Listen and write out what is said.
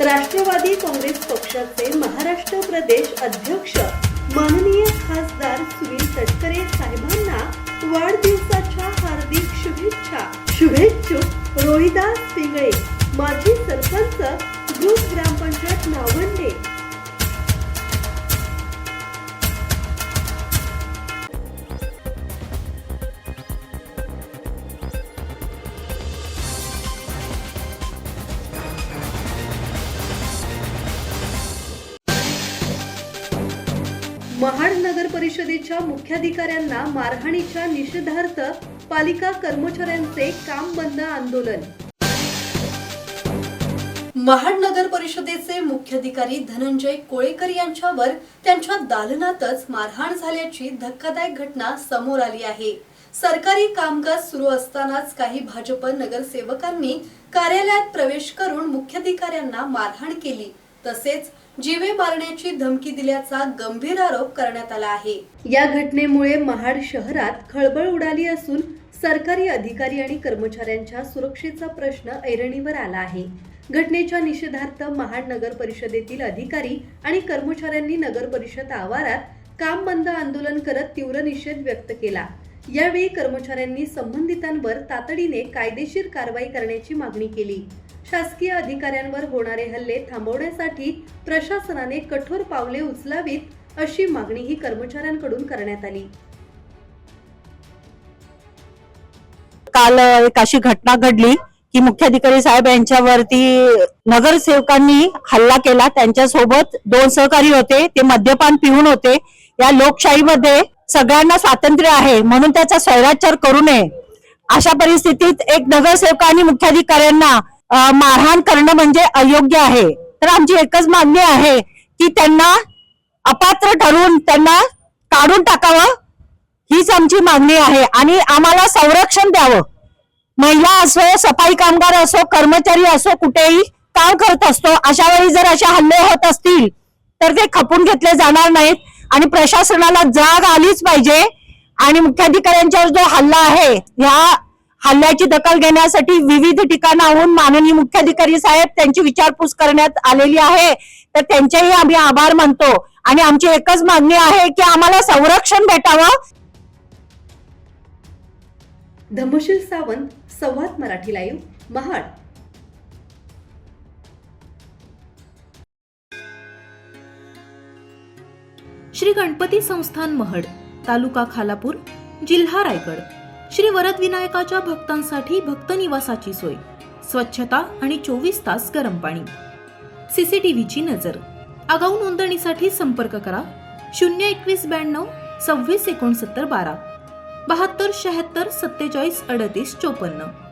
राष्ट्रवादी काँग्रेस पक्षाचे महाराष्ट्र प्रदेश अध्यक्ष माननीय खासदार सुनील तटकरे साहेबांना वाढदिवसाच्या हार्दिक शुभेच्छा। शुभेच्छुक रोहिदास पिंगळे, माजी सरपंच, ग्रुप ग्रामपंचायत नावंडे। महाड नगर परिषदेच्या मुख्याधिकाऱ्यांना मारहाणीच्या निषेधार्थ पालिका कर्मचाऱ्यांचे काम बंद आंदोलन। महाड नगर परिषदेचे मुख्याधिकारी धनंजय कोळेकर यांच्यावर त्यांच्या दालनातच मारहाण झाल्याची धक्कादायक घटना समोर आली आहे। सरकारी कामकाज सुरू असतानाच काही भाजप नगरसेवकांनी कार्यालयात प्रवेश करून मुख्याधिकाऱ्यांना मारहाण केली, तसेच जीवे मारण्याची धमकी दिल्याचा गंभीर आरोप करण्यात आला आहे। या घटनेमुळे महाड शहरात खळबळ उडाली असून सरकारी अधिकारी आणि कर्मचाऱ्यांच्या सुरक्षेचा प्रश्न ऐरणीवर आला आहे। घटनेच्या निषेधार्थ महाड नगर परिषदेतील अधिकारी आणि कर्मचाऱ्यांनी नगर परिषद आवारात काम बंद आंदोलन करत तीव्र निषेध व्यक्त केला। यावेळी कर्मचाऱ्यांनी संबंधितांवर तातडीने कायदेशीर कारवाई करण्याची मागणी केली। शासकीय अधिकाऱ्यांवर होणारे हल्ले थांबवण्यासाठी प्रशासनाने कठोर पावले उचलावीत अशी मागणीही कर्मचाऱ्यांकडून करण्यात आली। काल एक अशी घटना घडली की मुख्याधिकारी साहेब यांच्यावरती नगरसेवकांनी हल्ला केला। त्यांच्यासोबत 2 सहकारी होते, ते मद्यपान पिऊन होते। या लोकशाहीमध्ये सगळ्यांना स्वातंत्र्य आहे, म्हणून त्याचा स्वैराचार करू नये। अशा परिस्थितीत एक नगरसेवक आणि मुख्याधिकाऱ्यांना मारहाण करणं म्हणजे अयोग्य आहे। तर आमची एकच मागणी आहे की त्यांना अपात्र ठरवून त्यांना काढून टाकावं, हीच आमची मागणी आहे। आणि आम्हाला संरक्षण द्यावं। महिला असो, सफाई कामगार असो, कर्मचारी असो, कुठेही काम करत असतो, अशा वेळी जर अशा हल्ले होत असतील तर ते खपून घेतले जाणार नाहीत आणि प्रशासनाला जाग आलीच पाहिजे। आणि मुख्याधिकाऱ्यांच्यावर जो हल्ला आहे, ह्या हल्ल्याची दखल घेण्यासाठी विविध ठिकाणाहून माननीय मुख्याधिकारी साहेब त्यांची विचारपूस करण्यात आलेली आहे, तर त्यांचेही आम्ही आभार मानतो। आणि आमची एकच मागणी आहे की आम्हाला संरक्षण भेटावं। धम्मशील सावंत, संवाद मराठी लाईव्ह, महाड। श्री गणपती संस्थान महड, तालुका खालापूर, जिल्हा रायगड। श्री वरद विनायकाच्या भक्तांसाठी भक्त निवासाची सोय, स्वच्छता आणि 24 तास गरम पाणी, सीसीटीव्हीची नजर। आगाऊ नोंदणीसाठी संपर्क करा 02192 26 69 12 72 76 47 38 54।